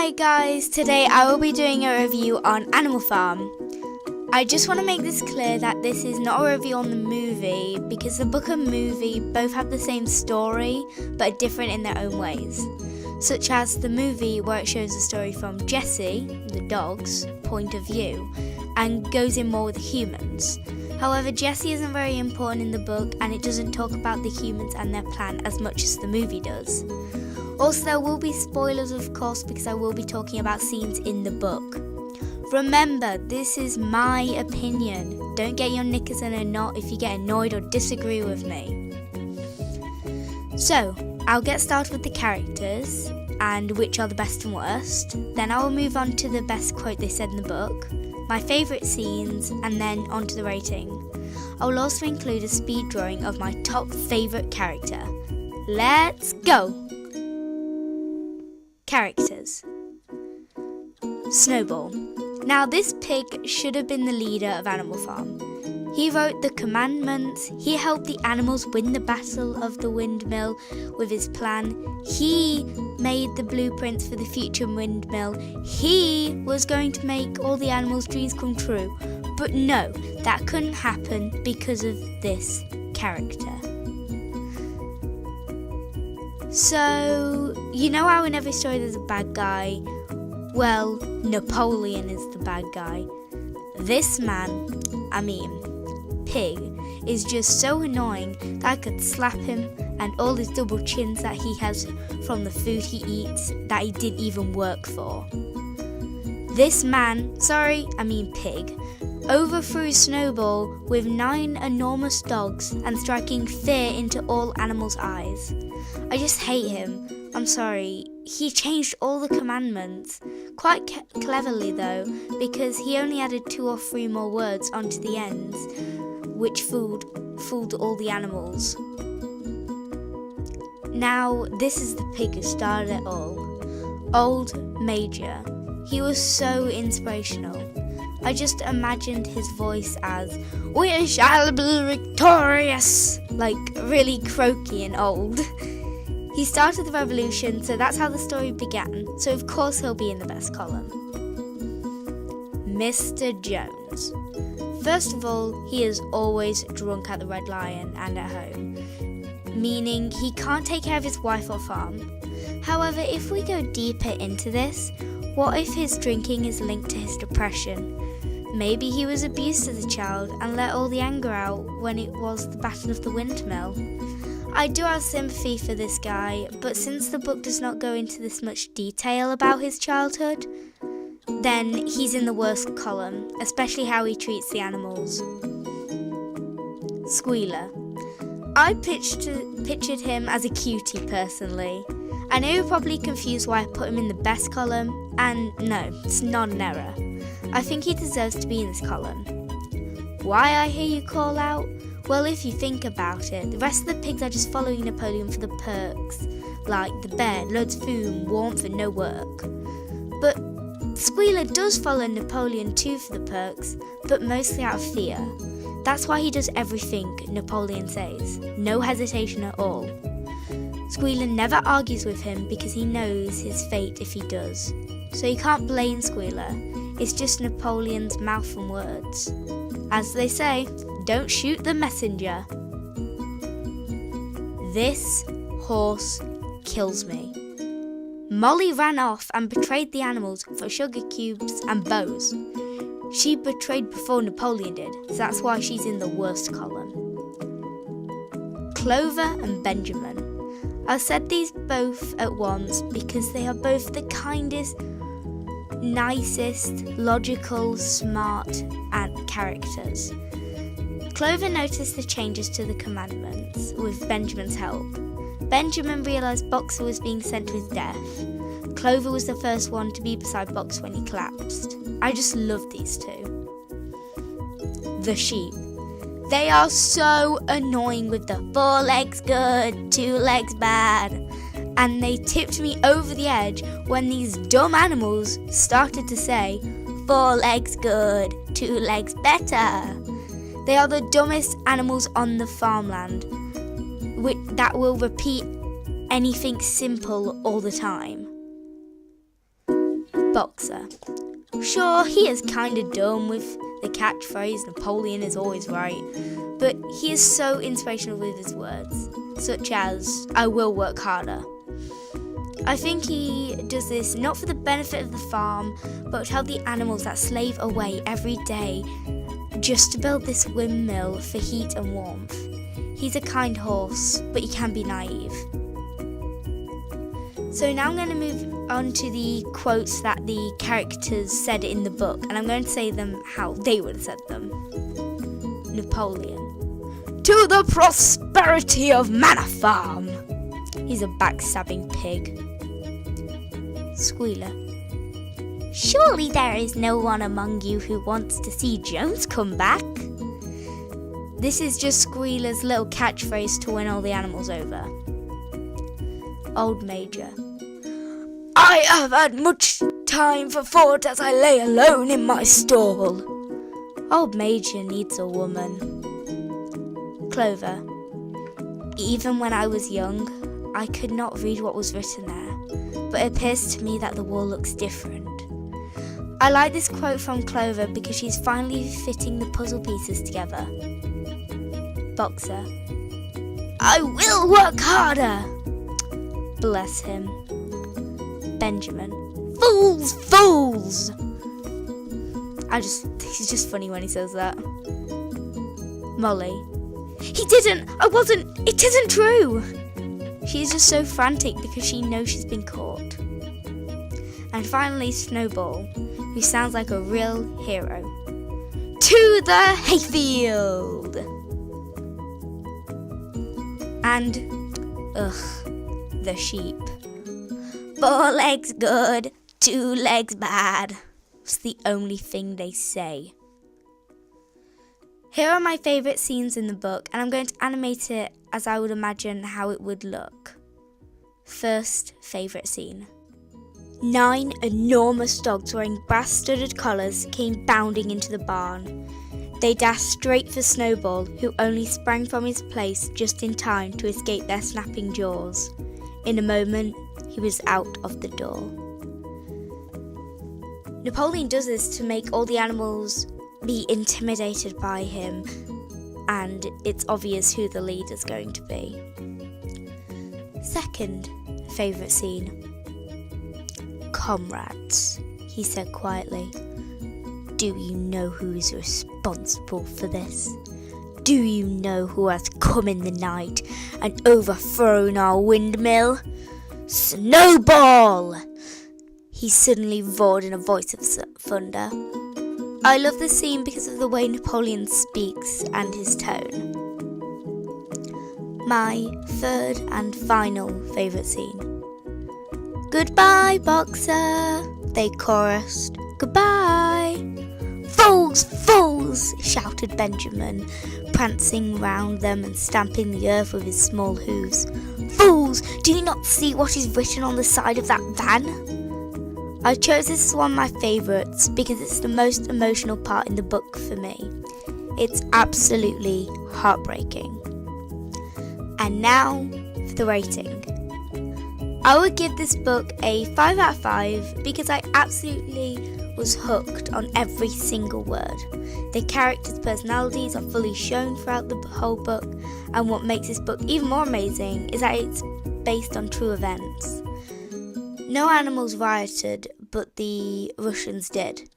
Hi guys, today I will be doing a review on Animal Farm. I just want to make this clear that this is not a review on the movie because the book and movie both have the same story but are different in their own ways. Such as the movie where it shows the story from Jessie, the dog's, point of view and goes in more with the humans. However, Jessie isn't very important in the book and it doesn't talk about the humans and their plan as much as the movie does. Also, there will be spoilers, of course, because I will be talking about scenes in the book. Remember, this is my opinion. Don't get your knickers in a knot if you get annoyed or disagree with me. So, I'll get started with the characters and which are the best and worst. Then I will move on to the best quote they said in the book, my favourite scenes, and then on to the rating. I will also include a speed drawing of my top favourite character. Let's go! Characters. Snowball. Now this pig should have been the leader of Animal Farm. He wrote the commandments, he helped the animals win the battle of the windmill with his plan, he made the blueprints for the future windmill, he was going to make all the animals' dreams come true. But no, that couldn't happen because of this character. So, you know how in every story there's a bad guy? Well, Napoleon is the bad guy. This pig, is just so annoying that I could slap him and all his double chins that he has from the food he eats that he didn't even work for. This pig, overthrew Snowball with 9 enormous dogs and striking fear into all animals' eyes. I just hate him. I'm sorry. He changed all the commandments. Quite cleverly though, because he only added 2 or 3 more words onto the ends, which fooled all the animals. Now, this is the pig who started it all. Old Major. He was so inspirational. I just imagined his voice as, "We shall be victorious!" Like really croaky and old. He started the revolution, so that's how the story began, so of course he'll be in the best column. Mr. Jones. First of all, he is always drunk at the Red Lion and at home, meaning he can't take care of his wife or farm. However, if we go deeper into this, what if his drinking is linked to his depression? Maybe he was abused as a child and let all the anger out when it was the Battle of the Windmill. I do have sympathy for this guy, but since the book does not go into this much detail about his childhood, then he's in the worst column, especially how he treats the animals. Squealer. I pictured him as a cutie personally. I know you're probably confused why I put him in the best column, and no, it's not an error. I think he deserves to be in this column. Why, I hear you call out? Well, if you think about it, the rest of the pigs are just following Napoleon for the perks, like the bed, loads of food, warmth and no work. But Squealer does follow Napoleon too for the perks, but mostly out of fear. That's why he does everything Napoleon says, no hesitation at all. Squealer never argues with him because he knows his fate if he does. So you can't blame Squealer, it's just Napoleon's mouth and words. As they say, don't shoot the messenger. This horse kills me. Molly ran off and betrayed the animals for sugar cubes and bows. She betrayed before Napoleon did, so that's why she's in the worst column. Clover and Benjamin. I've said these both at once because they are both the kindest, nicest, logical, smart characters. Clover noticed the changes to the commandments with Benjamin's help. Benjamin realised Boxer was being sent to his death. Clover was the first one to be beside Boxer when he collapsed. I just love these two. The sheep. They are so annoying with the 4 legs good, 2 legs bad. And they tipped me over the edge when these dumb animals started to say, 4 legs good, 2 legs better. They are the dumbest animals on the farmland that will repeat anything simple all the time. Boxer. Sure, he is kinda dumb with the catchphrase Napoleon is always right, but he is so inspirational with his words, such as, I will work harder. I think he does this not for the benefit of the farm, but to help the animals that slave away every day just to build this windmill for heat and warmth. He's a kind horse, but he can be naive. So now I'm going to move on to the quotes that the characters said in the book, and I'm going to say them how they would have said them. Napoleon. To the prosperity of Manor Farm. He's a backstabbing pig. Squealer. Surely there is no one among you who wants to see Jones come back. This is just Squealer's little catchphrase to win all the animals over. Old Major. I have had much time for thought as I lay alone in my stall. Old Major needs a woman. Clover. Even when I was young, I could not read what was written there, but it appears to me that the wall looks different. I like this quote from Clover because she's finally fitting the puzzle pieces together. Boxer. I will work harder. Bless him. Benjamin. Fools, fools! He's just funny when he says that. Molly. He didn't! I wasn't! It isn't true! She's just so frantic because she knows she's been caught. And finally Snowball, who sounds like a real hero. To the hayfield! And, the sheep. 4 legs good, 2 legs bad. It's the only thing they say. Here are my favourite scenes in the book, and I'm going to animate it as I would imagine how it would look. First favourite scene. 9 enormous dogs wearing brass-studded collars came bounding into the barn. They dashed straight for Snowball, who only sprang from his place just in time to escape their snapping jaws. In a moment, he was out of the door. Napoleon does this to make all the animals be intimidated by him, and it's obvious who the leader's going to be. Second favourite scene. Comrades, he said quietly. Do you know who is responsible for this? Do you know who has come in the night and overthrown our windmill? Snowball! He suddenly roared in a voice of thunder. I love this scene because of the way Napoleon speaks and his tone. My third and final favourite scene. Goodbye, Boxer, they chorused. Goodbye. Fools, fools, shouted Benjamin, prancing round them and stamping the earth with his small hooves. Fools, do you not see what is written on the side of that van? I chose this as one of my favourites because it's the most emotional part in the book for me. It's absolutely heartbreaking. And now for the rating. I would give this book a 5 out of 5 because I absolutely was hooked on every single word. The characters' personalities are fully shown throughout the whole book, and what makes this book even more amazing is that it's based on true events. No animals rioted, but the Russians did.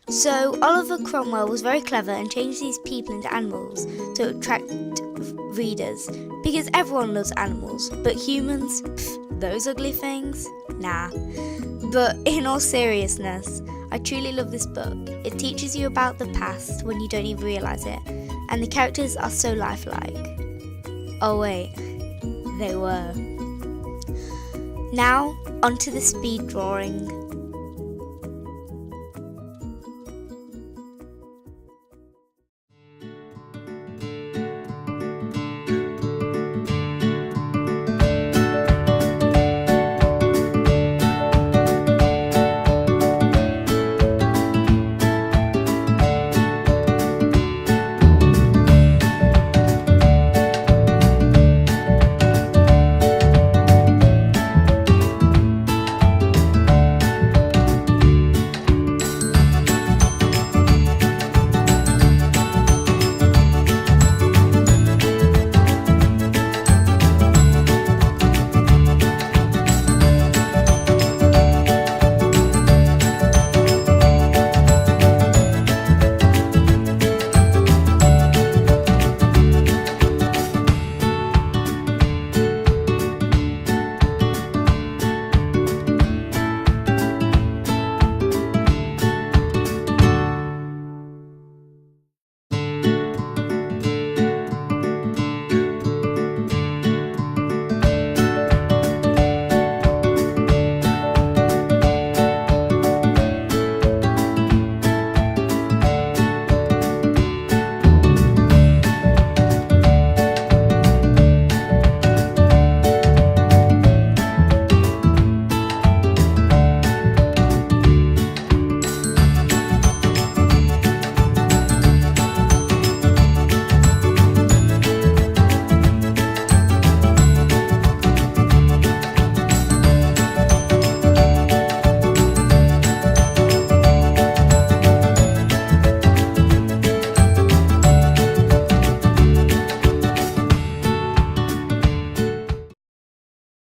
So Oliver Cromwell was very clever and changed these people into animals to attract readers, because everyone loves animals, but humans, those ugly things? Nah. But in all seriousness, I truly love this book. It teaches you about the past when you don't even realise it, and the characters are so lifelike. Oh wait, they were. Now, onto the speed drawing.